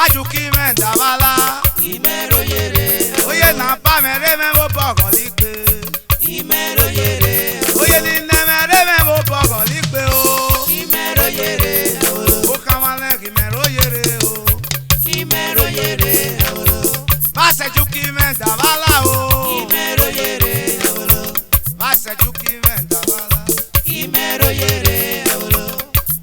Majuki mendabala. Imero yere. Oye na pa mere me mo bogo ligbe. Imero yere. Oye ni ne mere me mo bogo ligbe o. Imero yere. O kamale imero yere o. Imero yere. Majuki mendabala o. Imero yere. Majuki mendabala. Imero yere.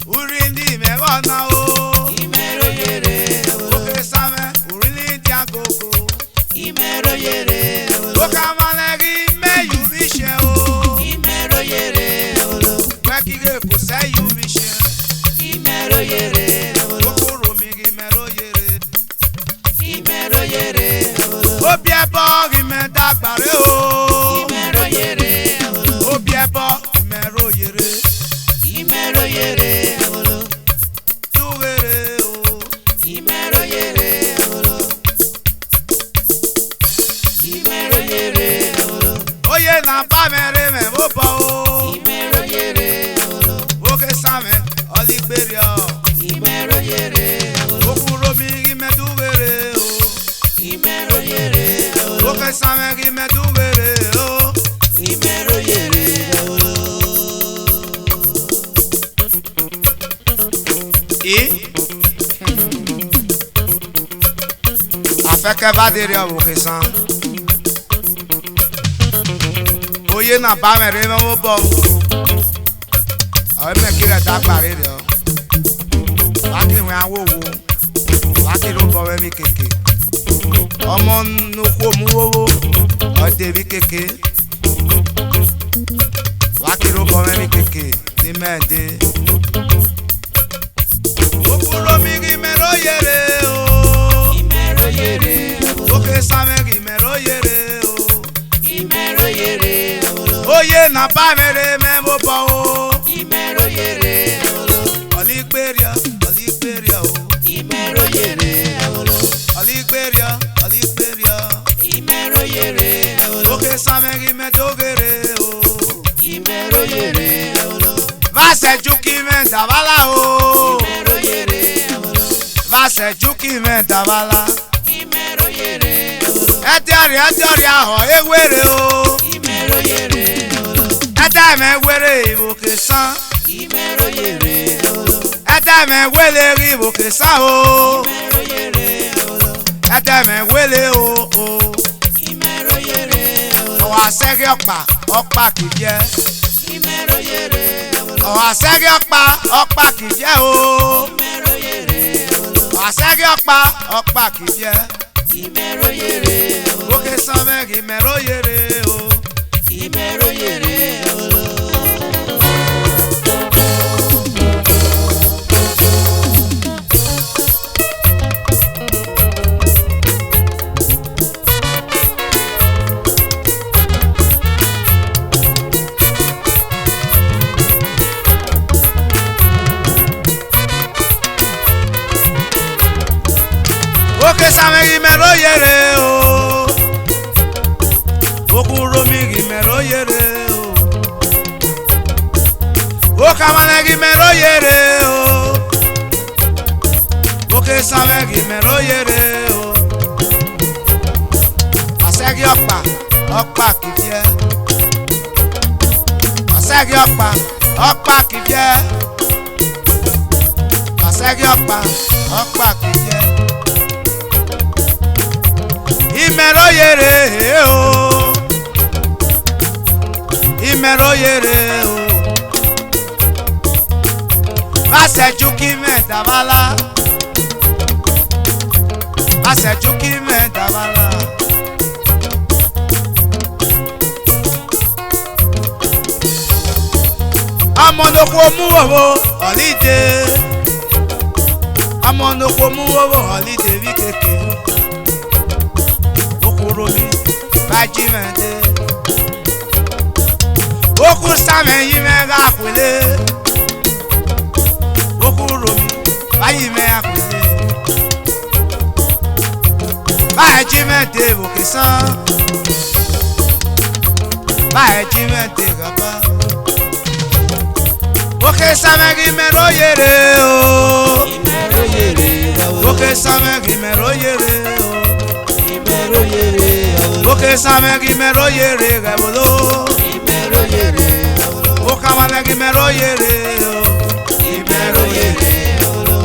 Urindi me gona o. Imero yere. Oke same urindi agogo. Imero yere. O kamale me yubishe o. Imero yere. Wekige ko se yubishe. Imero yere. Okoro mi imero yere. Imero yere. Obi ebo me dagbare o. Imero yere. Obi ebo imero yere. Imero yere. Tuwere o. Imero yere. Imero yere. Oye na ba mere me mo bo o. Imero yere. Oke same oligberia. Imero yere. Okuro mi me tuwere o. Imero yere. Oke same me tuwere o. Imero yere. Afeke va derrière vous que ça. Oye na ba mere me mo bo. Awe me kire dagbare re o. Wa ki we awowo. Wa ki ro bo we mi keke. Ọmọ nuko mu wowo. O de bi keke. Wa ki ro bo we mi keke. Ni mede. Okuro mi gi mero yere o. Imero yere. Oke same gi mero yere o. Imero yere. Oye na ba mere me mo bo o. Imero yere. Oligberia o. Imero yere. Oligberia. Imero yere. Oke same gi me dogere o. Imero yere. Va se juki me davala o. Imero yere. Va se juki me davala. Imero yere. Etiari aho ewere o. Imero yere. Ete me were iwoke san. Imero yere. Ete me wele iwoke san o. Imero yere. Ete me wele o o. Imero yere. Owa sege ọ̀pá kìjẹ. Imero yere. Owa sege ọ̀pá kìjẹ o. Imero yere. Owa sege ọ̀pá kìjẹ. Imero yere. Oke sanme imero yere o. Imero yere. Oke sanme imero yere o. Okuro mi imero yere o. Okamane imero yere o. Oke sanme imero yere o. Asegi ọ̀pá kìjẹ. Asegi ọ̀pá kìjẹ. Asegi ọ̀pá kìjẹ. Imero yere o. Imero yere o. Base juki me davala. Base juki me davala. Amonoko mu wo holiday. Amonoko mu wo holiday bi keke. Okuro mi bajimende. Oku same yi me ga kwele. Okuro mi bayi me akwele. Bajimende okesan. Bajimende gaba. Oke same imero yere o. Imero yere. Oke same Okesame gimero yere gabolo. Imero yere olo. Okamane gimero yere o. Imero yere olo.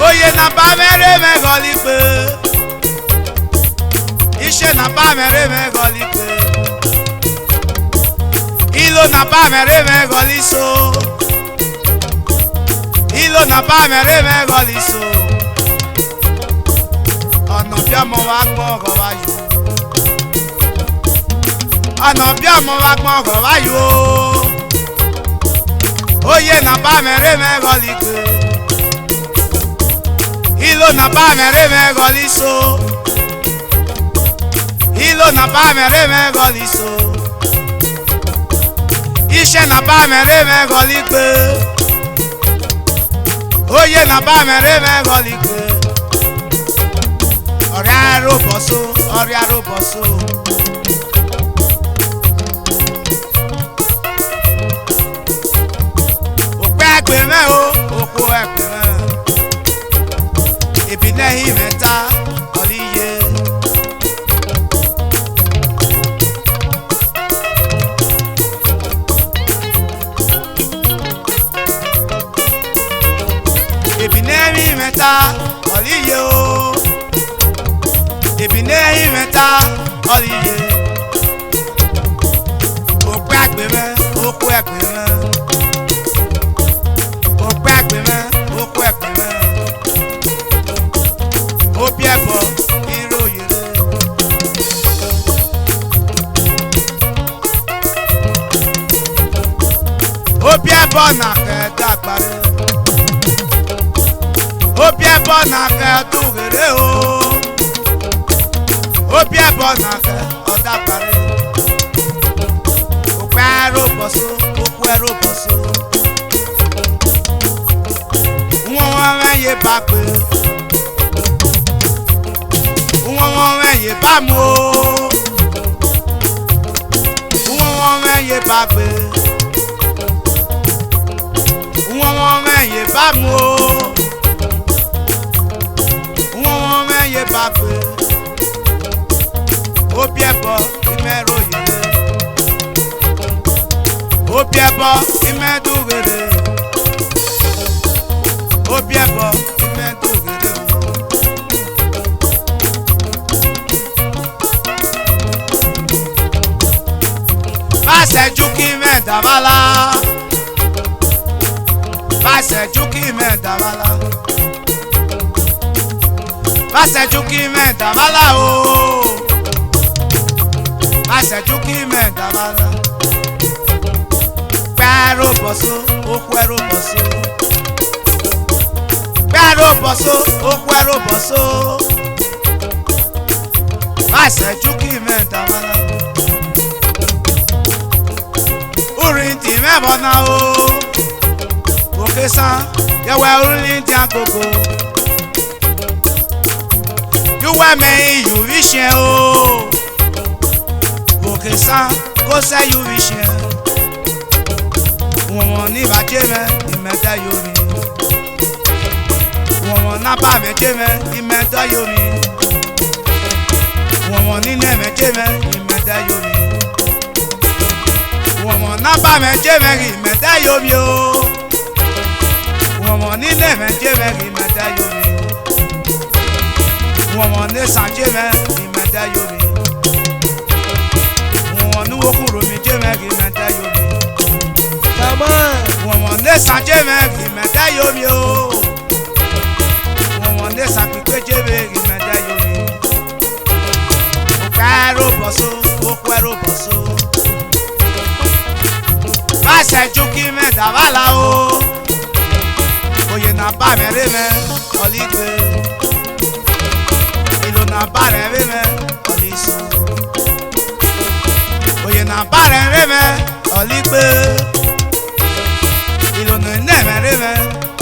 Oye na ba mere me golipe. Ise na ba mere me golipe. Ilo na ba mere me goliso. Ilo na ba mere me goliso. Ọ̀nà bí ọmọ wa gbọ́n ọ̀gọ̀ wa yó. Ọ̀nà bí ọmọ wa gbọ́n ọ̀gọ̀ wa yó. Oye na ba mere me golipe. Ilo na ba mere me goliso. Ilo na ba mere me goliso. Ise na ba mere me golipe. Oye na ba mere me golipe. Ọ̀rẹ́ aróbọ̀só, ọ̀rẹ́ aróbọ̀só. Òpé ẹgbẹ́ mẹ́ o, òpó ẹgbẹ́ mẹ́. Ìbílẹ̀ ìmẹ́ta ọ̀líye. Ìbílẹ̀ ìmẹ́ta ọ̀líye o. Ìbílẹ̀ ìmẹ́ta ọ̀líye. Òpé ẹgbẹ́ mẹ́, òpó ẹgbẹ́ mẹ́. Òpé ẹgbẹ́ mẹ́, òpó ẹgbẹ́ mẹ́. Obi Ebor iro yere. Obi Ebor na ke dagbare. Obi Ebor na ke tugere o. Obi Ebor na ke odagbare. Okwe aroboso, okwe aroboso. Wọ́n wẹ́yẹ bá pé. Wọ́n wẹ́yẹ bá mú o. Wọ́n wẹ́yẹ bá gbé. Wọ́n wẹ́yẹ bá mú o. Wọ́n wẹ́yẹ bá gbé. Obi Ebor imero yere. Obi Ebor imedugere. Obi Ebor imedugere. Fàṣẹjú kí mẹ́ẹ̀dàbálá. Fàṣẹjú kí mẹ́ẹ̀dàbálá. Fàṣẹjú kí mẹ́ẹ̀dàbálá o. Fàṣẹjú kí mẹ́ẹ̀dàbálá. Pẹ́ẹ́rọ bọ̀só, okú ẹ̀rọ bọ̀só. Pẹ́ẹ́rọ bọ̀só, okú ẹ̀rọ bọ̀só. Fàṣẹjú kí mẹ́ẹ̀dàbálá. Orin tí mẹ́bọ̀ náà o. Òkè san yẹwẹ́ orin tí a gbogbo. Yúwẹ́ mẹ́yìn yòówì ṣe o. Òkè san kó sẹ́ yòówì ṣe. Wọ̀n ní ìbàjẹ́ mẹ́ ìmẹ́ta yomi. Wọ̀n nábà mẹ́jẹ́ mẹ́ ìmẹ́ta yomi. Wọ̀n nínú ẹ̀mẹ́jẹ́ mẹ́ ìmẹ́ta yomi. Wọ̀n nábà mẹ́jẹ́ mẹ́ ìmẹ́ta yomi o. Wọ̀n nínú ẹ̀mẹ́jẹ́ mẹ́ ìmẹ́ta yomi. Wọ̀n ní sànjẹ́ mẹ́ ìmẹ́ta yomi. Wọ̀n ní wókùrò mi jẹ́ mẹ́ ìmẹ́ta yomi. Wọ̀n ní sànjẹ́ mẹ́ ìmẹ́ta yomi o. Wọ̀n ní sàpípé jẹ́ mẹ́ ìmẹ́ta yomi. Òpẹ́rò bọ̀só, òkú ẹ̀rọ bọ̀só. Fàṣẹjú kí mẹ́ẹ̀dàbálá o. Oye na bá mẹ́rẹ́ mẹ́ ọ̀lígbé. Ìlò na bá rẹ̀ rí mẹ́ ọ̀lísọ. reme olikpe ilonu neme reme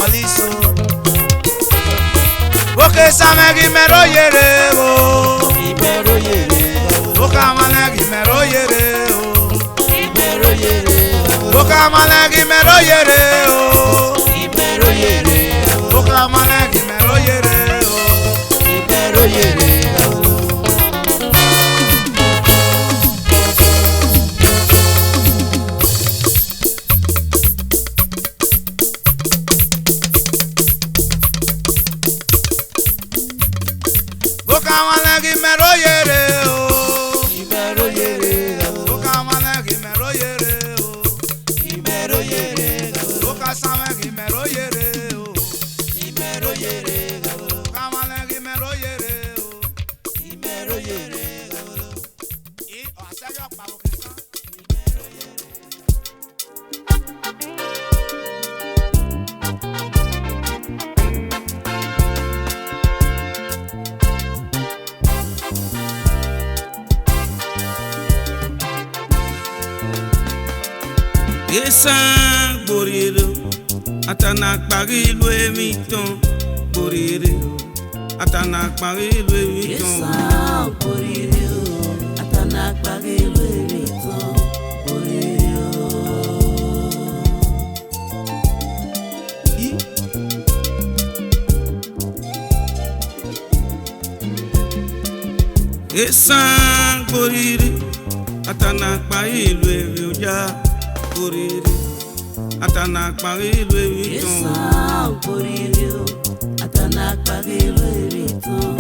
oliso oke samegi mero yere o Ibero yere oka malegi mero yere o Ibero yere oka malegi mero yere o Ibero yere oka malegi mero yere o Ibero yere oka malegi mero yere o Ibero yere oka malegi mero yere o Ibero yere oka samegi mero yere o Ibero yere oka malegi mero yere o Ibero yere i asayo pa o kisan ESAN boriro atana parilu emiton borire atana parilu emiton ESAN boriro atana parilu emiton boriro ESAN borire atana parilu emiton borire atana parilu emiton ESAN boriro atana parilu emiton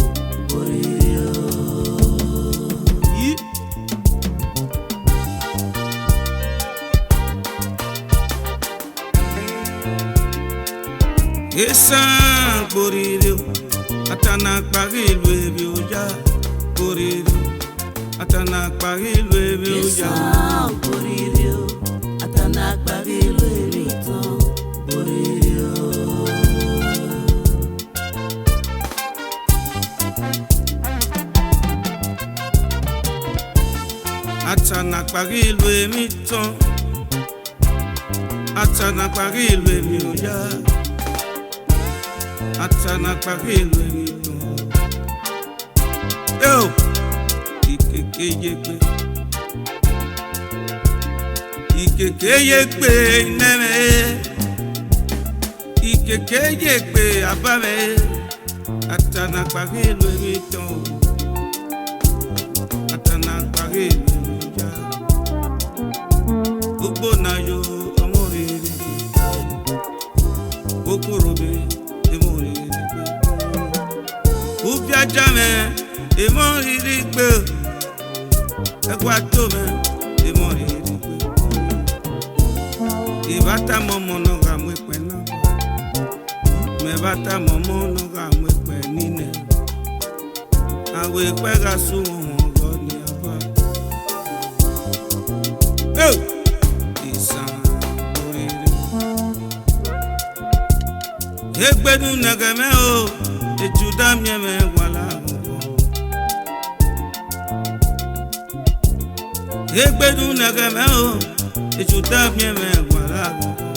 boriro ESAN borire atana parilu emiton borire atana parilu emiton ESAN boriro atana parilu emiton boriro atana parilu emiton atana parilu emiton atana parilu emiton yo ikeke yekpe neme ikeke yekpe abame atana parilu emiton atana parilu emiton gbogbo na yo ọmọ rere okorobe emo rere gbe ubi aja me emo rere gbe ẹkwa to me emo rere gbe ìbátà mọmọ náà ga mú ẹpẹ náà mẹbátà mọmọ náà ga mú ẹpẹ nínẹ àwọn ẹpẹ ga sún wọn lọ ní abá. ESAN borire egbenu nẹgẹmẹ o etu damiẹmẹ wàlá gbogbo egbenu nẹgẹmẹ o etu damiẹmẹ wàlá gbogbo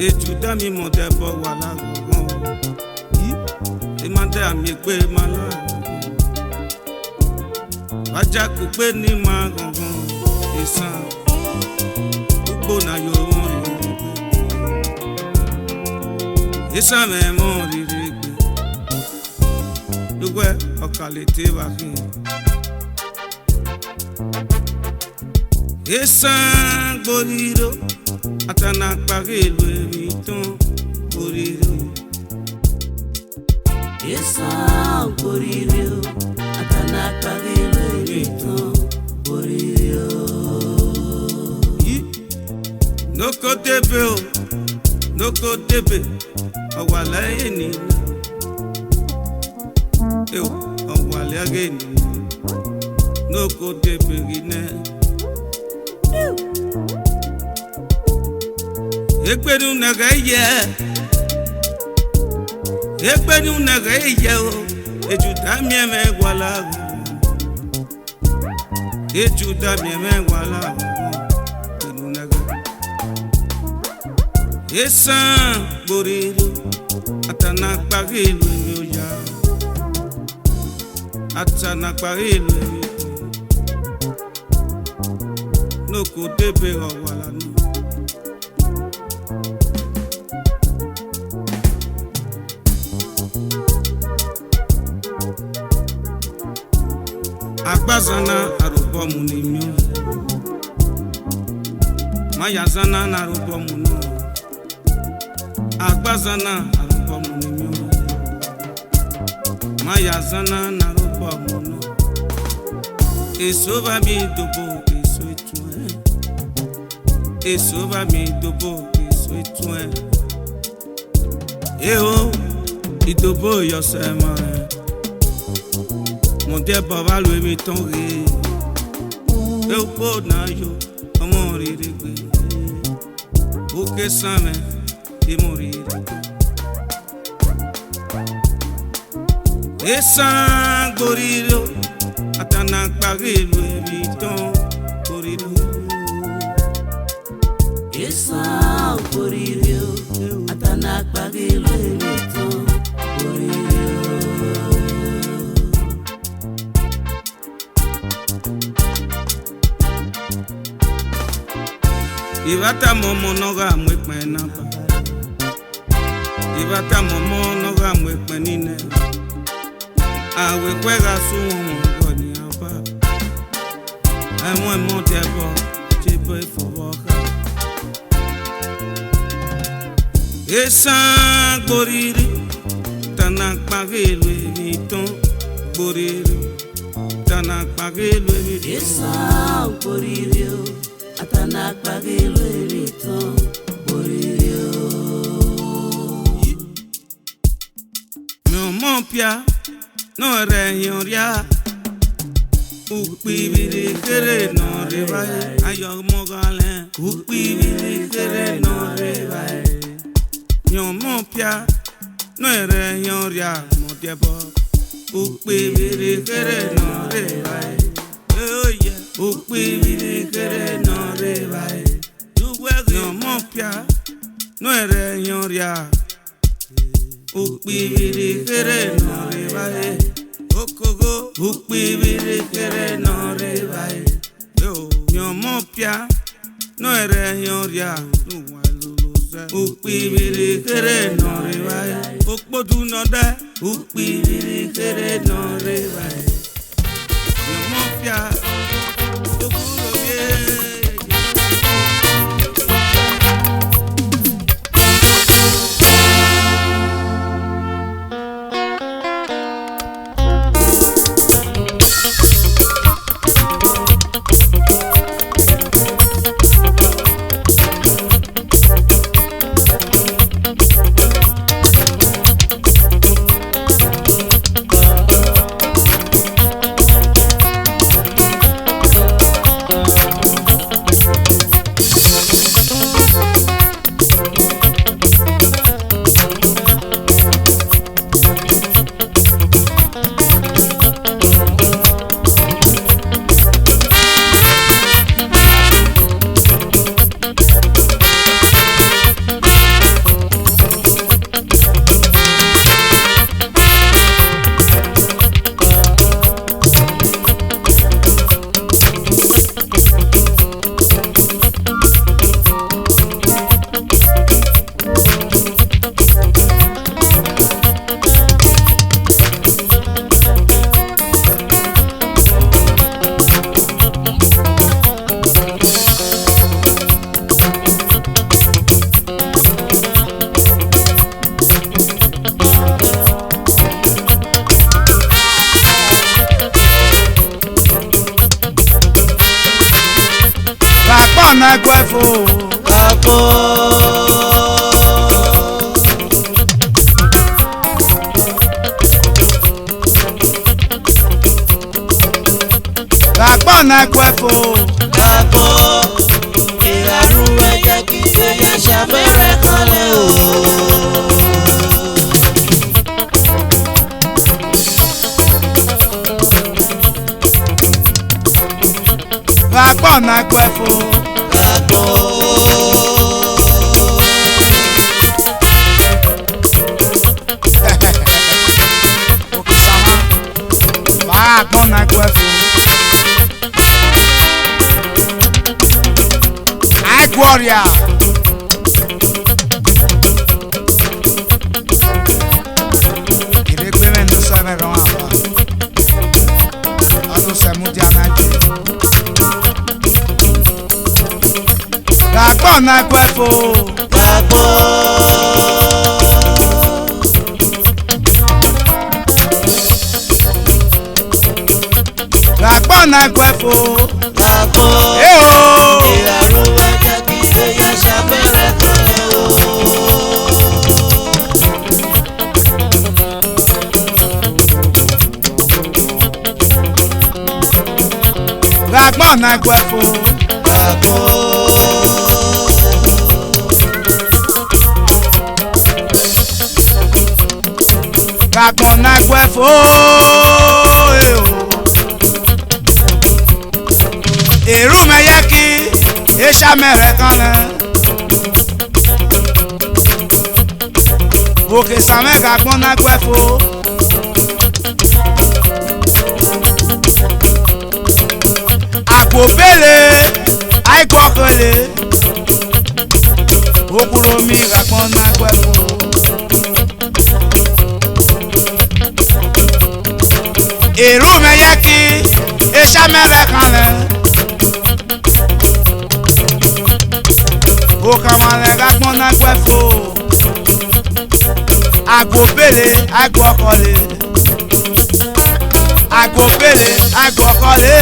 etu dami mọdẹbọ wàlá gbogbo emadẹ àmì pé malá wájà kò pé ní ma gangan ESAN gbogbo na yo wọn rere gbé ESAN mẹmọ rere gbé dúpẹ́ ọkàlẹ tí wà fi ESAN boriro atana parilu emiton boriro ESAN boriro atana parilu emiton boriro noko debe o noko debe ọwàlẹ ènìyàn ọwàlẹ ènìyàn noko debe rinẹ egbenu nẹgẹ yẹ egbenu nẹgẹ yẹ o ejuta miẹmẹ wàlá Ejuda mieme wala Enunaga ESAN Boriru Atanak Parilu Yoya Atanak Parilu No Kodebe wala no Agbazana arubo munimyo Mayazana narubo munimyo Agbazana arubo munimyo Mayazana narubo munimyo Eso va mi dobo eso etue Eso va mi dobo eso etue Eho idobo yosema Mon Dieu, papa, lui, mi ton ré. Eu po na yo, amor irigwe. O que same, e morir. ESAN goriro, atanak parilu, mi ton goriro. ESAN goriro, atanak parilu, mi ton goriro. Ivata momo noga mwekme napa Ivata momo noga mwekme nine Awe kwega sumo ngoni apa Amwe montebo Chebe foboka ESAN goriri Tanak pagilwe miton goriri Tanak pagilwe miton ESAN goriri Atanak parilu eriton boririo. Mon pia no reñoria. Ukpi biri kere no rebae. Ayo mogale. Ukpi biri kere no rebae. Mon pia no reñoria modiebo. Ukpi biri kere no rebae. Oh yeah. Ukpi biri kere no rebae. No mon pia no reñoria. Ukpi biri kere no rebae. Okogo ukpi biri kere no rebae. Yo mon pia no reñoria. Ukpi biri kere no rebae. Okpodu no de. Ukpi biri kere no rebae. Yo mon pia. na kwefo Kapo Kapo na kwefo Kapo Ìrànú ẹ̀jẹ̀ kí ṣe yẹ ṣàbẹ̀rẹ̀ kanlẹ̀ o. na kwefo. Ragbon na kwefo. Ai gloria. Ile gbe me no so me ron apa. Ado se mu dia na je. Ragbon na kwefo. Ragbon na kwefo. Ragbon na kwefo. Ragbon na kwefo. Èrú me yẹ kí eṣá mẹ́rẹ̀ kan lẹ̀. Òkè sàmẹ́gà gbọ́n náà gbẹ́fo. Àpò bèlè àìgbọ́kọ̀lé. Òkúrò mi gàgbọ́n náà gbẹ́fo. Èrú me yẹ kí eṣá mẹ́rẹ̀ kan lẹ̀. Okamale gagbon na kwefo. Agbobele agbokole. Agbobele agbokole.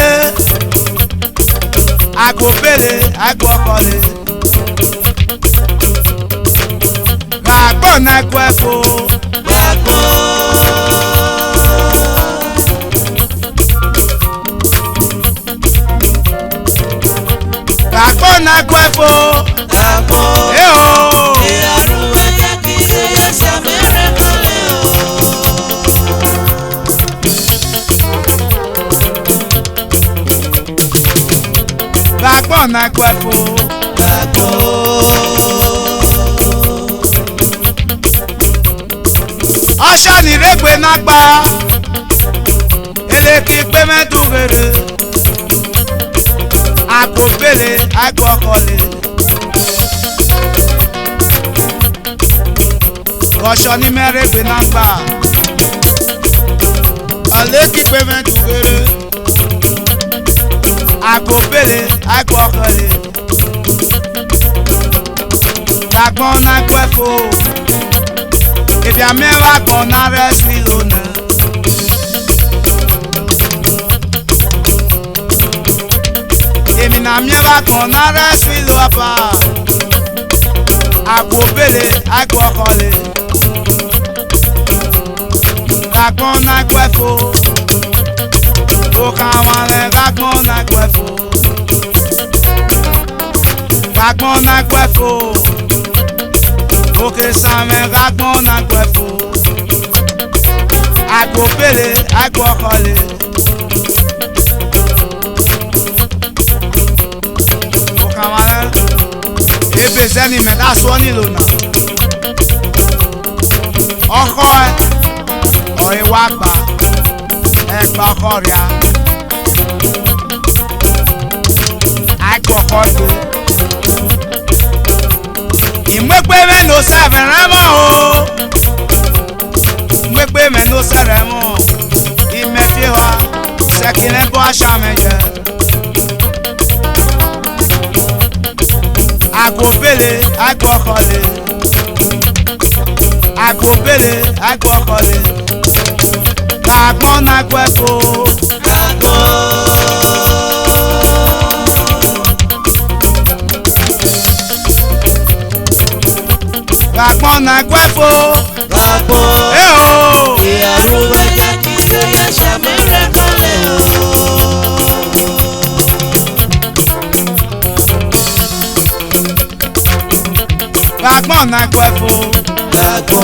Agbobele agbokole. Gagbon na kwefo. Gagbon na kwefo. Ragbon na kwefo. Ọṣọ nìrègbè náà gbà. Eleki pé mẹ́tùrèrè. Àgbòbèlè àgbọ̀kọ̀lé. Ọṣọ ní mẹ́rẹ̀gbè náà gbà. Eleki pé mẹ́tùrèrè. Àgbòbèlè àgbọ̀kọ̀lé. Ragbon na kwefo. Ebi amẹ́wà gbọ̀n náà rẹ̀ sí lónìí. Èmi na mẹ́wà gbọ̀n náà rẹ̀ sí lọ́pà. Àgbòbèlè àgbọ̀kọ̀lé. Ragbon na kwefo. Okamale ragbon na kwefo. Ragbon na kwefo. Òkè sàmẹ́ ragbon na kwefo. Àgbòbèlè àgbọ̀kọ̀lé. Okamale ebe zeni mẹ́ta sọ nílò náà. Ọkọ ẹ ọ̀rẹ́ wa gbà ẹgbà ọkọ rẹ̀ àgbọ̀kọ̀ gbé. Ìmọ̀pẹ́ mẹ́nu sẹ́fẹ̀rẹ́ mọ́ o. Ìmọ̀pẹ́ mẹ́nu sẹ́rẹ̀ mọ́. Ìmẹ̀fẹ́ wa sẹ́kìnẹ́ bọ́ aṣọ mẹ́jẹ. Àgbòbèlè àgbọ̀kọ̀lé. Àgbòbèlè àgbọ̀kọ̀lé. Ragbon na kwefo. Ragbon na kwefo. Ragbon na kwefo.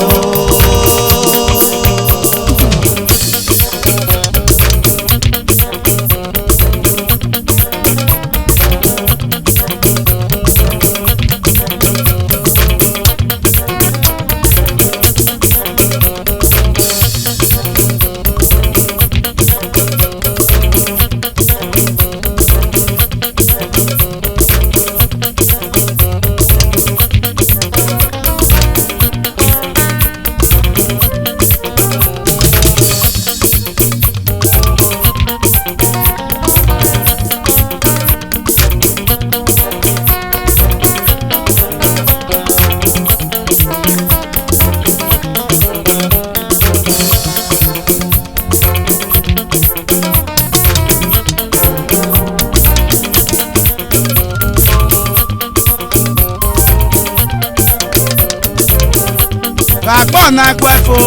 Gabon na kwefo.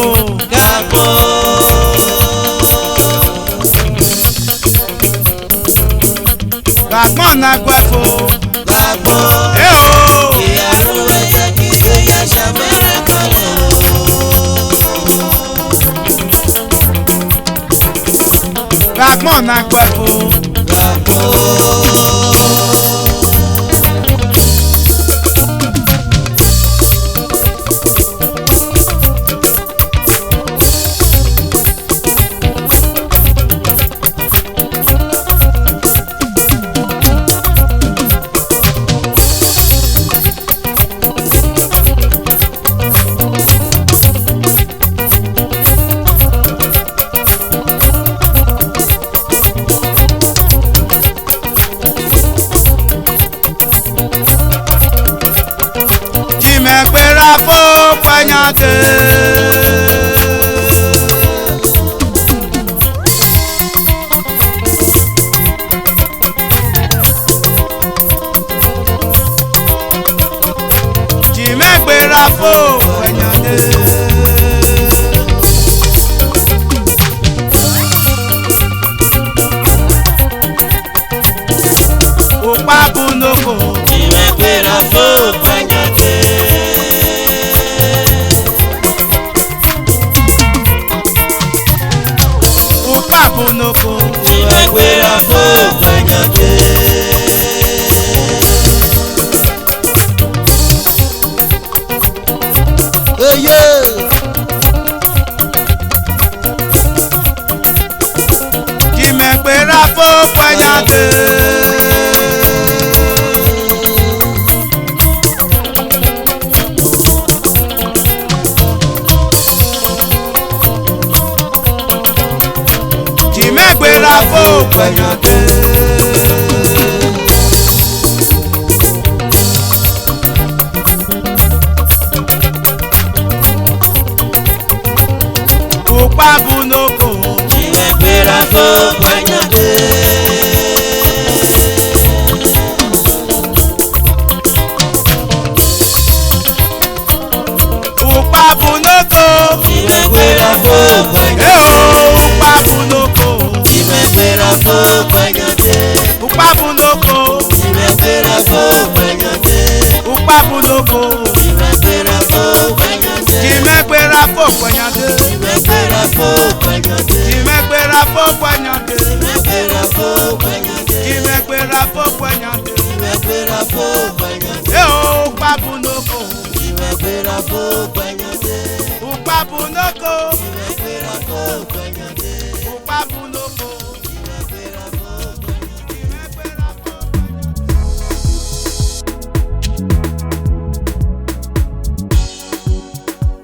Gabon na kwefo. Gabon na kwefo. Jimegbera fo panyade. Jimegbera fo panyade. Opa bunoko. Jimegbera fo panyade. Opa bunoko. Jimegbera fo panyade. Jimegbera fo panyade. Jimegbera fo panyade. Opa bunoko. Jimegbera fo panyade. Opa bunoko. Jimegbera fo panyade. Opa bunoko. Jimegbera fo panyade. Opa bunoko. Jimegbera fo panyade. Opa bunoko. Jimegbera fo panyade. Jimegbera fo panyade. Jimegbera fo panyade. Jimegbera fo panyade. Jimegbera fo panyade. Jimegbera fo panyade. Jimegbera fo panyade. Opa bunoko. Jimegbera fo panyade. Opa bunoko. Jimegbera fo panyade. Opa bunoko. Jimegbera fo Jimegbera fo.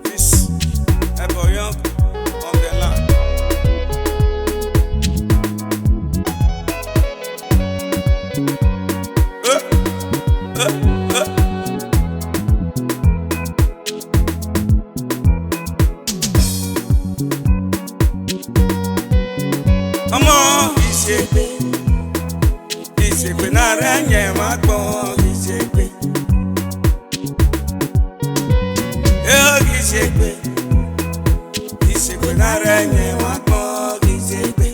This Ebor young on the land. Ọmọ ìṣègbè náà rẹ̀ yẹn máa gbọ́n ìṣègbè. Ìṣègbè náà rẹ̀ yẹn máa gbọ́n ìṣègbè.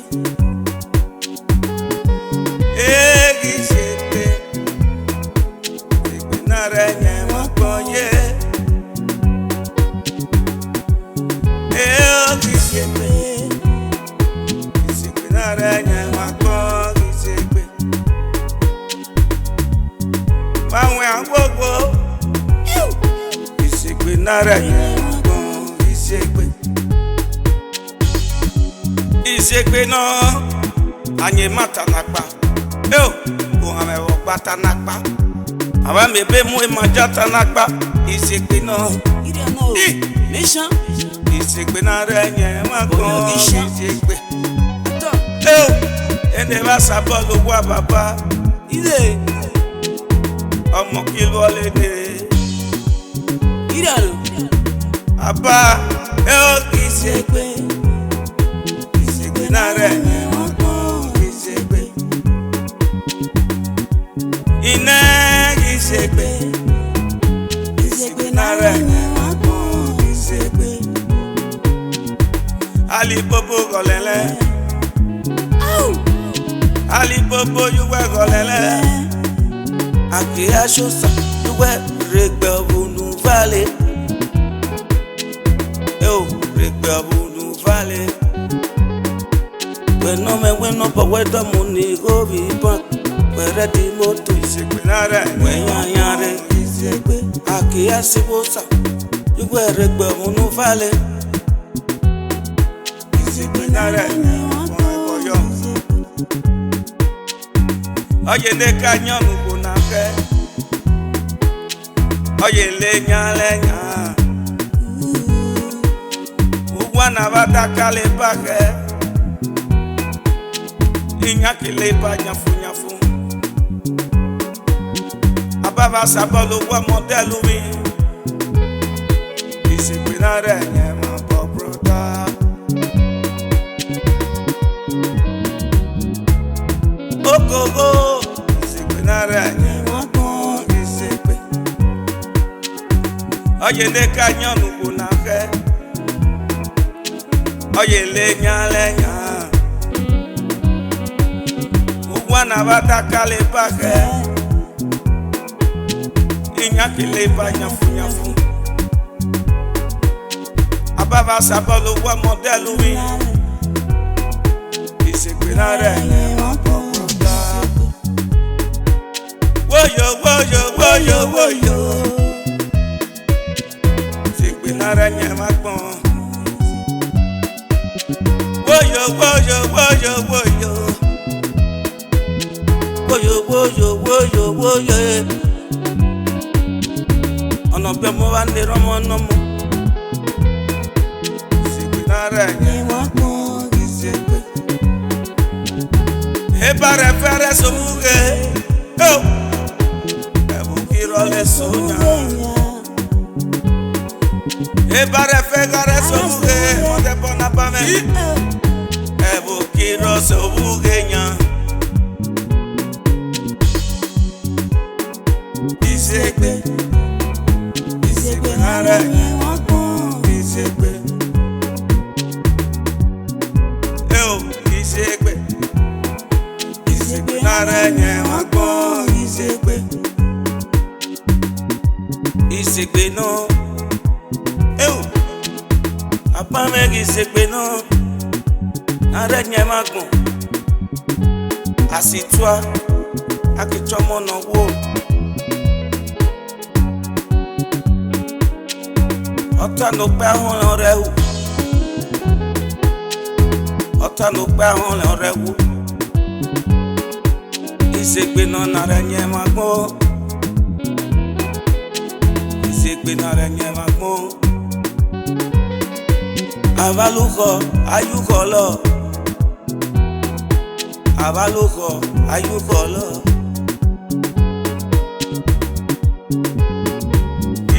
Ìṣègbè náà rẹ̀ yẹn máa gbọ́n yé. Ìṣègbè náà rẹ̀ yẹn máa gbọ́n ìṣègbè. Báwọn àgbógbó ìṣègbè náà rẹ̀ yẹn máa gbọ́n ìṣègbè. Ìṣègbè náà ànyè mata nakpa. Kò hàn ẹ̀wọ̀ gbata nakpa. Àwọn mèbè mú ìmọ̀já nakpa. Ìṣègbè náà. Ìṣègbè náà rẹ̀ yẹn máa gbọ́n ìṣègbè. Ẹni bá sábọ́ọ̀lù wá bàbá. Ọmọ kí wọlé dé. Àbá ìṣègbè. Ìṣègbè náà rẹ̀ yẹn máa gbọ́n ìṣègbè. Iná ìṣègbè. Ìṣègbè náà rẹ̀ yẹn máa gbọ́n ìṣègbè. Ali Bobo golele. Ali Bobo yuwe golele. Aki ashosa yuwe regbe bunu vale. Yo regbe bunu vale. When no weather money go be back. Where the moto is a penara. When yare is a way. Aki asibosa yuwe regbe bunu vale. Oye le cañón una fe. Oye leña. Uguana bata cale paje. Iña que le paña fuña fu. Ababa sabolo wa modelo mi. Disciplinare ma poprota. Ogogo, disciplinare ma po disciple. Oye le cañón una fe. Oye leña. Uguana bata cale paje. Iña que le paña fuña fu. Ababa sabolo wa modelo mi. Disciplinare ma po prota. Woyo. Disciplinare ma po. Woyo. Ono be mo wa ne romo no mo. Disciplinare ma po disciple. Ebare fere somuge. Oh. Ebukiro le sonya. Ebare fegare somuge. Monte bona pame. Ebukiro somuge nya. Disciple nare ma po disciple. Disciple nare ma po disciple. Disciple no. Apa me disciple no. Nare ma po. Asitwa akichomo no wo. Ota no pe ahun re wu. Ota no pe ahun re wu. Isegbe no na re yen ma gbon. Isegbe na re yen ma gbon. Avaluko ayuko lo. Avaluko ayuko lo.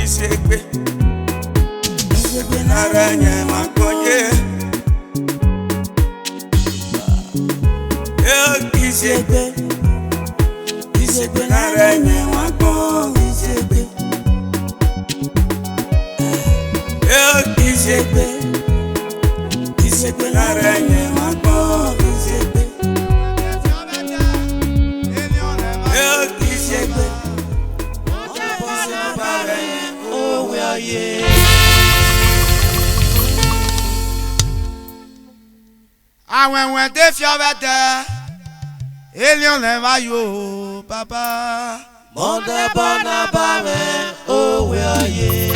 Isegbe nara nye makonye. Discipline nara nye makon. Discipline nara nye makon. Oh we are yeah. When they feel better, alien never you, Papa. Monde bona bame, oh we are ye.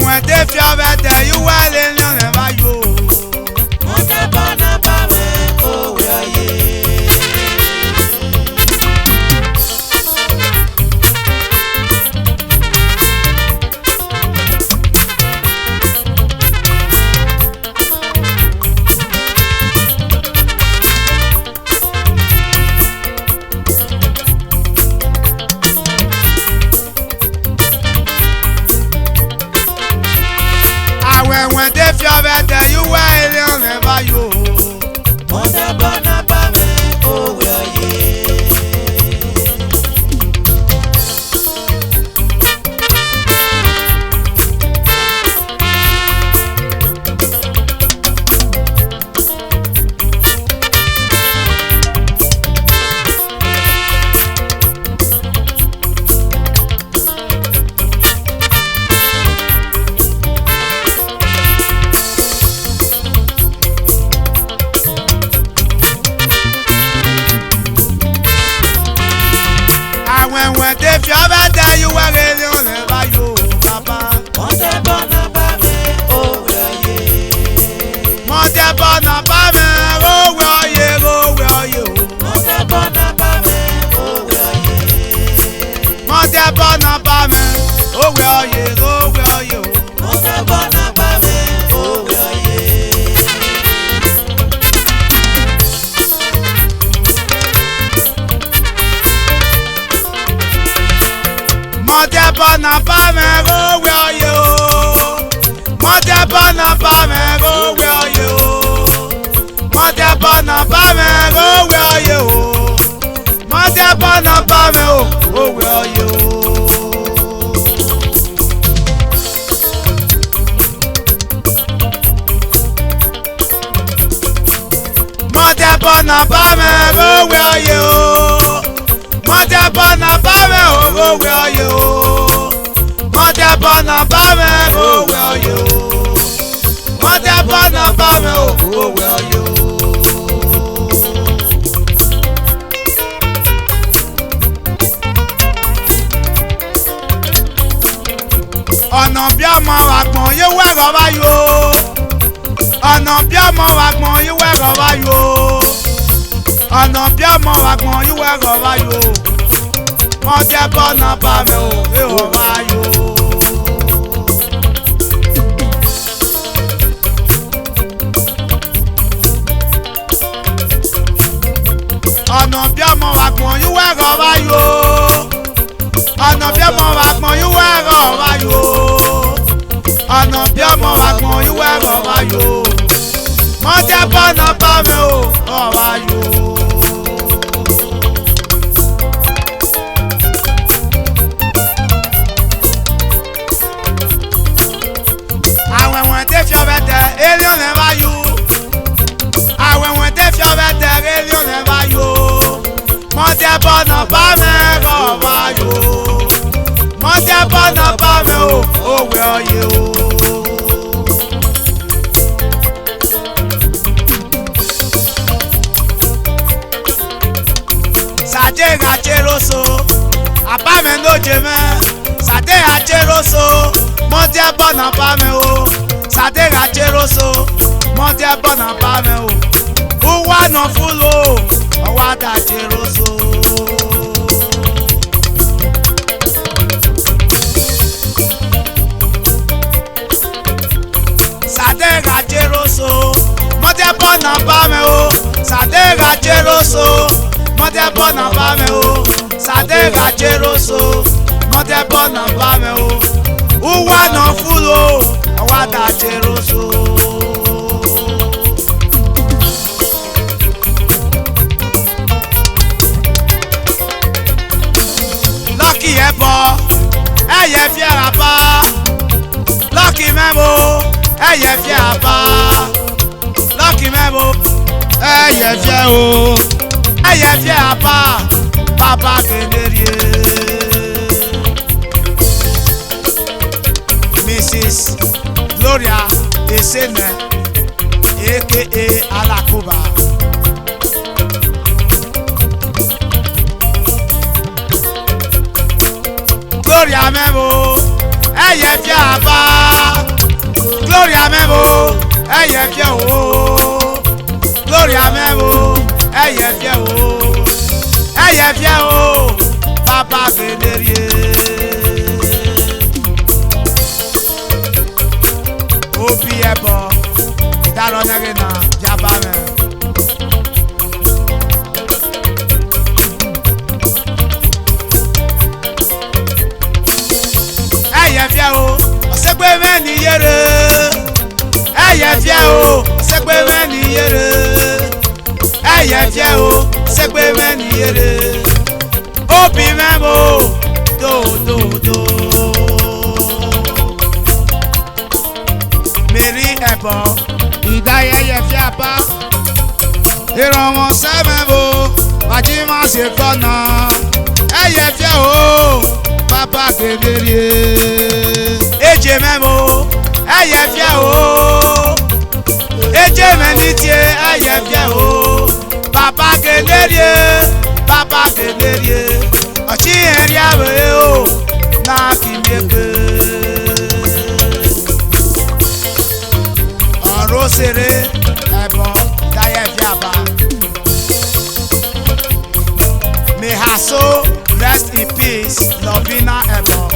When they feel better, you are alien never you. Monde bona bame, oh we are ye. when they feel better, you wear it never you. Mother Bana Bame, oh, well, yeah. When they feel better, you wear it never you, Papa. Mother Bana Bame, oh, well, yeah. Mother Bana Bame, oh, well, yeah, oh, well, you. Mother Bana Bame, oh, well, yeah. Mother Bana Bame, oh, well, yeah, oh, well, you. Mother Bana Bame, oh, well, yeah. Mother Bana Bame, oh, well, you. Mother Bana Bame, oh, well, you. Mother Bana Bame, oh, well, you. Mother Bana Bame, oh, well, you. Mother Bana Bame, oh, well, you. Mother Bana Bame, oh, well, you. Mother Bana Bame, oh, well, you. Mother Bana Bame, oh, well, you. Ọ̀nà bí ọmọ àgbọ̀n yóò wẹ̀rọ báyò. Ọ̀nà bí ọmọ àgbọ̀n yóò wẹ̀rọ báyò. Ọ̀nà bí ọmọ àgbọ̀n yóò wẹ̀rọ báyò. Mọ̀tẹ́ Bana Bame, oh, wẹ̀rọ báyò. Ọ̀nà bí ọmọ àgbọ̀n yóò wẹ̀rọ báyò. Ọ̀nà bí ọmọ àgbọ̀n yóò wẹ̀rọ báyò. Ọ̀nà bí ọmọ àgbọ̀n yóò wẹ̀rọ báyò. Mọ̀tẹ́ Bana Bame, oh, báyò. Àwọn tẹ́ fi ọbẹ̀ tẹ alien never you. Àwọn tẹ́ fi ọbẹ̀ tẹ alien never you. Mọ̀tẹ́ Bana Bame, oh, báyò. Mọ̀tẹ́ Bana Bame, oh, well, you. Sade gacheroso, abame no jeme. Sade gacheroso, Mọ̀tẹ́ Bana Bame, oh. Sade gacheroso, Mọ̀tẹ́ Bana Bame, oh. Uwa no fulo, owa gacheroso. Sade gacheroso, Mọ̀tẹ́ Bana Bame, oh. Sade gacheroso, Mọ̀tẹ́ Bana Bame, oh. Sade gacheroso, Mọ̀tẹ́ Bana Bame, oh. Uwa no fulo, owa gacheroso. Lucky Ebor, eye fiera pa. Lucky Memo, eye fiera pa. Lucky Memo, eye fiera o. Eye fiera pa, papa Kenderie. Mrs. Gloria Esene, aka Alakuba. Gloria Memo, eye fiera pa. Gloria Memo, eye fiera o. Gloria Memo, eye fiera o. Eye fiera o, papa Kenderie. Obi Ebor, daro nyage na Jabame. Eye fiera o, osegbe meni yere. yere eye fie o segbe meni yere obi memo do Mary Ebor idaye ye fie apa ìrànwọ́ sẹ́mẹ̀bò bàjímọ̀ ṣe kọ́nà ẹ̀yẹ fẹ́ o bàbá kedere èjè mẹ́mò ẹ̀yẹ fẹ́ o èjè mẹ́ni tiẹ̀ ẹ̀yẹ fẹ́ o bàbá kedere ọ̀chí ẹ̀rí àwẹ̀ o náà kì í mẹ́kẹ́ ọ̀rọ̀ ṣeré Ebor daye fẹ́ àbá. May her soul rest in peace, Lovina Ebor.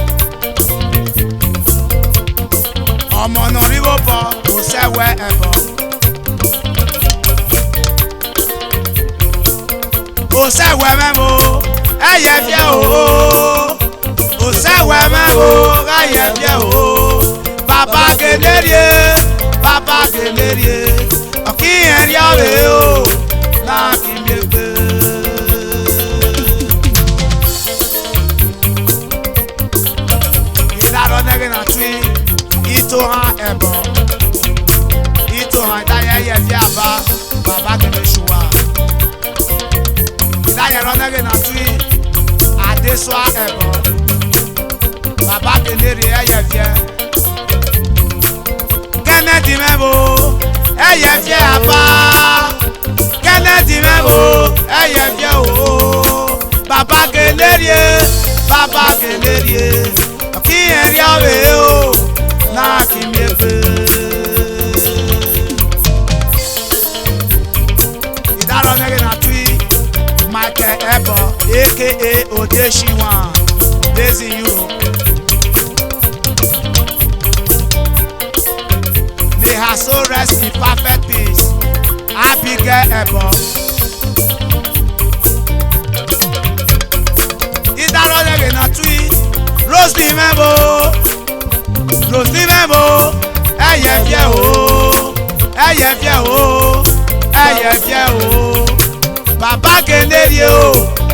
Ọmọ náà ríwó bọ̀ kò sẹ́wẹ́ Ebor. Kò sẹ́wẹ́ mẹ́mo, ẹ̀yẹ fíẹ́ o. Kò sẹ́wẹ́ mẹ́mo, ẹ̀yẹ fíẹ́ o. Bàbá gèlèrie, ọ̀kí ẹ̀rí ọ̀rẹ́ o, náà kì í mẹ́gbẹ́. Na twi ito ha Ebor ito ha daye ye fi aba baba kele shuwa daye ronege na twi adeswa Ebor baba kele re ye fi Kennedy mebo ye fi aba Kennedy mebo ye fi o baba kele re kí ẹ̀rí ọ̀rẹ́ o náà kì í mẹ́fẹ́. ìdárọ̀ nẹ́gẹ̀ náà tún Michael Ebor aka Odeshiwan based in Europe. May her soul rest in perfect peace. Abigail Ebor. ìdárọ̀ nẹ́gẹ̀ náà tún Rosie mẹ́bò ẹ̀yẹ fíẹ́ o bàbá kedere o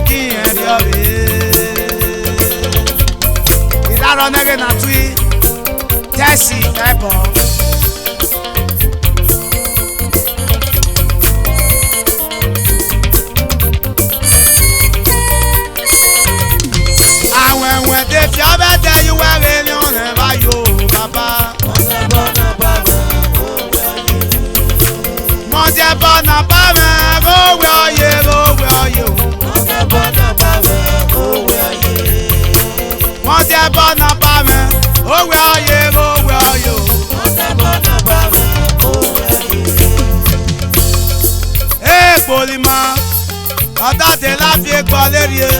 kí ẹ̀rí ọ̀rẹ́ ìdárọ̀ nẹ́gẹ̀ náà tún Tessy Ebor. àwọn ẹ̀wọ̀n tẹ fi ọbẹ̀ tẹ ìwé rẹ̀ ní ọ̀nà báyò bàbá. mọ̀tẹ́ bọ́nà bá mẹ́ kówé ọyẹ o. mọ̀tẹ́ bọ́nà bá mẹ́ kówé ọyẹ o. Èèpòlìmọ̀ ọ̀tá tẹ láfi gbọ́ lérí e.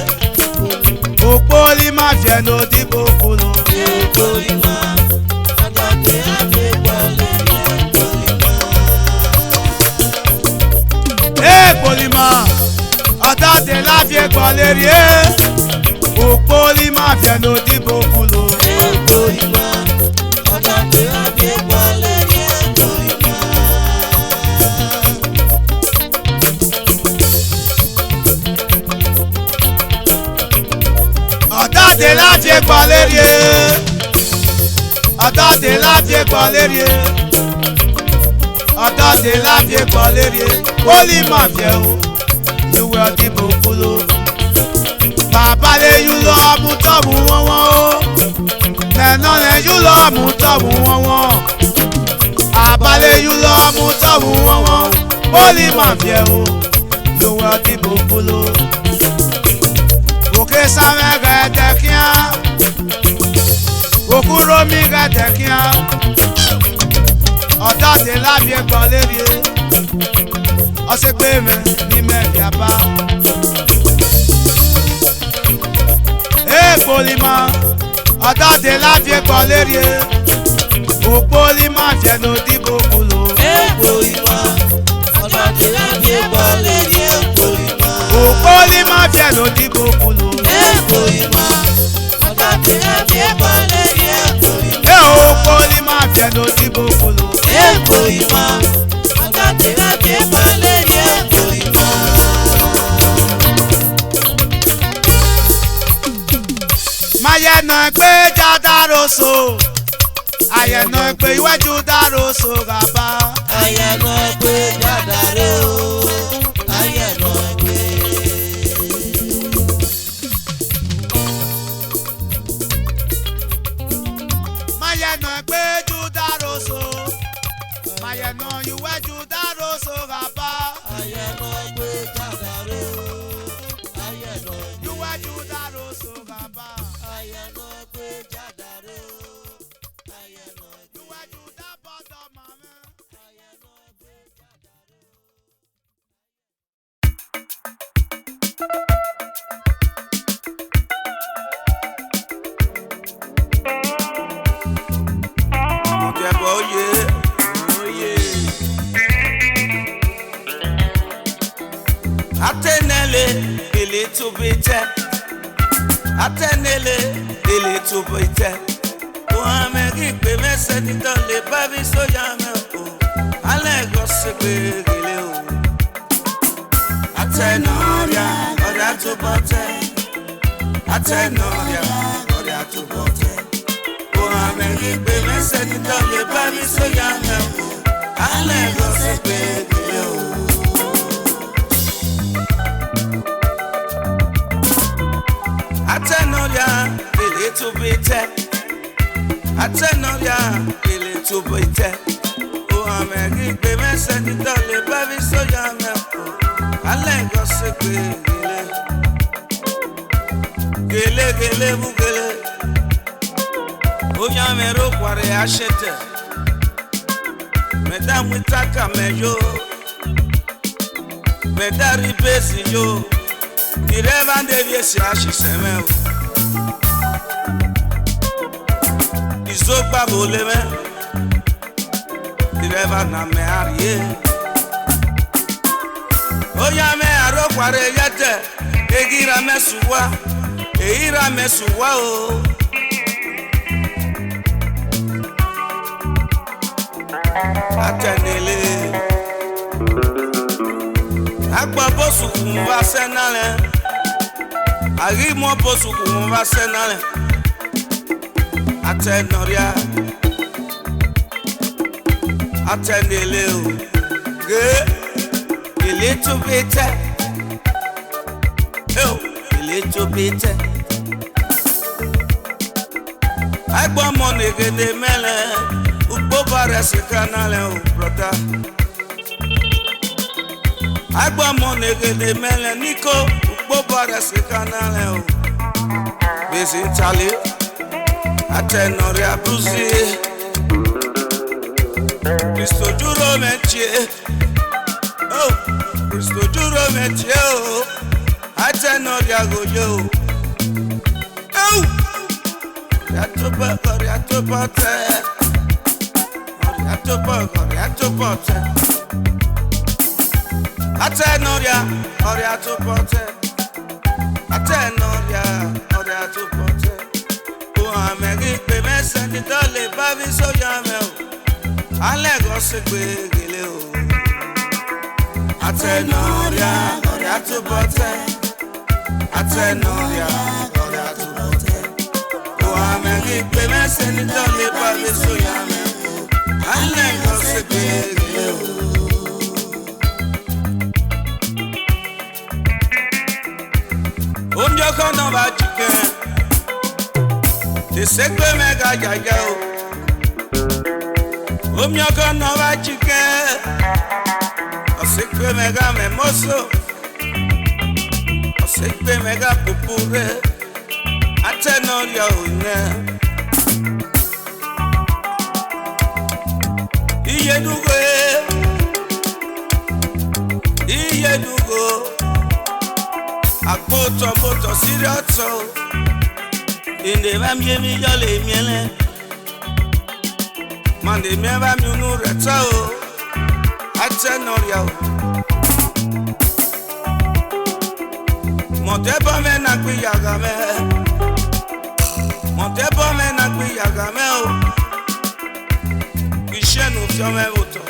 Òpólímà fẹ́nu dìbò kùnú. Èèpòlìmọ̀ ọ̀tá tẹ láfi gbọ́ lérí èèpòlìmọ̀. Èèpòlìmọ̀ ọ̀tá tẹ láfi gbọ́ lérí e. Òpólímà fẹ́nu dìbò kùnú. Èèpòlìmọ̀ ọ̀tá tẹ láfi gbọ́ lérí èèpòlìmọ̀. Ọ̀tá láti gbọ́ lérí e. Ọ̀tá láti gbọ́ lérí e. Ọ̀tá láti gbọ́ lérí e. Pólì máa fẹ́ o, ìwé ọdìbò kúló. Bàbá lè yú lọ mú tọ́mù wọ́n o. Nẹ̀nà lè yú lọ mú tọ́mù wọ́n. Bàbá lè yú lọ mú tọ́mù wọ́n. Pólì máa fẹ́ o, ìwé ọdìbò kúló. Òkè sáwẹ́ gẹ̀ tẹ̀kíá, òkúrò mi gẹ̀ tẹ̀kíá, ọ̀tá láfi gbọ́ lérí e, ọ̀sẹ̀ pé mẹ́ ní mẹ́fì àbá. Èèpòlìmọ̀ ọ̀tá láfi gbọ́ lérí e, òpólìmọ̀ fẹ́nu dìbò kùlò. Èèpòlìmọ̀ ọ̀tá láfi gbọ́ lérí èèpòlìmọ̀. Òpólìmọ̀ fẹ́nu dìbò kùlò. Èèpòlìmọ̀ ọ̀tá láfi gbọ́ lérí èèpòlìmọ̀. Òpólìmọ̀ fẹ́nu dìbò kùlò. Èèpòlìmọ̀ ọ̀tá láfi pe jadaroso ayẹ̀nà pe iwájú daroso gàba. ayẹ̀nà pe jadare o ayẹ̀nà pe. mayẹ̀nà pe judaroso mayẹ̀nà iwájú daroso gàba. ayẹ̀nà pe jadare o ayẹ̀nà pe. iwájú daroso gàba. ayẹ̀nà pe jadare o ayẹ̀nà pe. iwájú dábọ̀dọ̀ màmá. ayẹ̀nà pe jadare o. Ebor oye. Atenele ele to bete. Atenele ele to bete. O amegi pe mese ni to le babi so ya me o. Ale go se pe gele o. Atenoria oria to bote. Atenoria oria to bote. O amegi pe mese ni to le babi so ya me o. Ale go se pe gele o. Atenoria ele to bete. Atenoria ele to bete. O amegi pe mese ni to le babi so ya me o. Ale go se pe gele. Gele gele bu gele. Oya mero kware achete. Mesdames witaka meyo. Medari besi yo. Ireva devie si ashiseme o. Izogba boleme. Ireva na me arie. Oya me aro kware yete. Egira mesuwa. Eira mesuwa o. Atenele agba bosu kumba senale agi mo bosu kumba senale atenoria atenele o ge ile to bete ile to bete agba mo negede mele Ubobare se kanale o brother. Agba mo negede mele niko. Ubobare se kanale o. Bezi Italy. Atenoria bruzi. Cristo juro metie. Oh, Cristo juro metie o. Atenoria goyo. Oh, yatopa te. Atopote. Atenoria, oria topote. Atenoria, oria topote. O amegi pe mese ni dole babi so yame o. Ale go se gbe gele o. Atenoria, oria topote. Atenoria, oria topote. O amegi pe mese ni dole babi so yame o. Ale go se gbe gele o. Omjo kono ba chicken. Te sekwe mega jaja o. Omjo kono ba chicken. O sekwe mega memoso. O sekwe mega pupure. Atenoria o ne. Iye dugo. Akpoto sirioto. Inde va miemi yole miele. Mande mi va mi unu reta o. Atenoria o. Montebo me na kwi yagame. Montebo me na kwi yagame o. Kishenu fiome voto.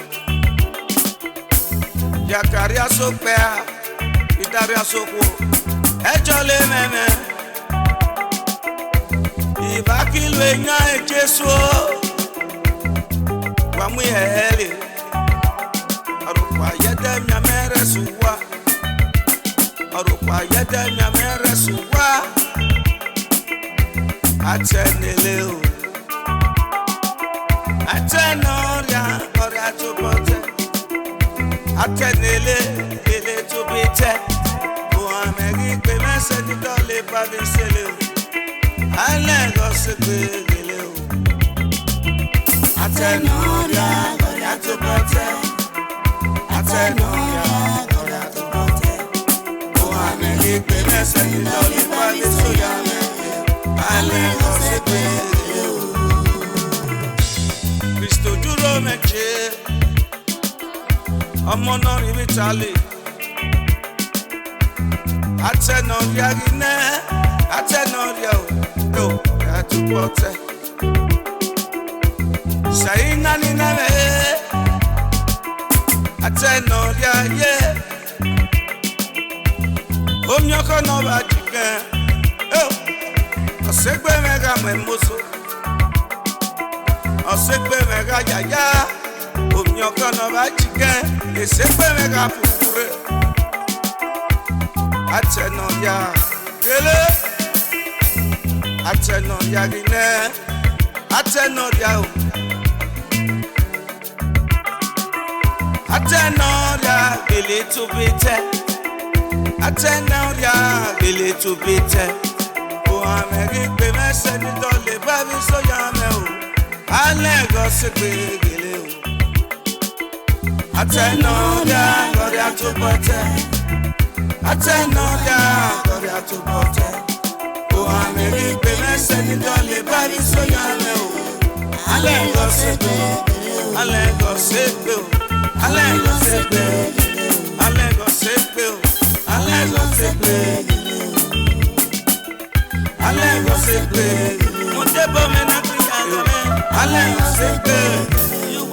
Yakaria sokpea. Itaria sokwo. Ejole meme. Ibakilwe nya ejesu Wa mu hele Arukwa yede mya mere suwa Arukwa yede mya mere suwa Atenele o Atenoria Oria tubote Atenele Ele tubite Amegi pe mese ni dole pa bi sele o ale go se pe gele o atenoria goria to bote atenoria goria to bote o amegi pe mese ni dole pa bi so ya me ale go se pe gele o Cristo duro meje omo no ri vitali Atenoria gine, atenoria o, atupote. Saina ni neve, atenoria ye. Omyoko no ba chicken, osegbe mega memoso, osegbe mega yaya. Omyoko no ba chicken, esegbe mega pupure. Atenoria gele Atenoria gine Atenoria o Atenoria gele to bite Atenoria gele to bite O amegi pe mese ni dole babi so yame o Ale go se pe gele o Atenoria goria to bite Atenoria goria to bote O ameri pe mese ni dole bari so yame o Ale go sepe Ale go sepe Ale go sepe Ale go sepe Ale go sepe Ale go sepe Mo te bo me na kriya Ale go sepe You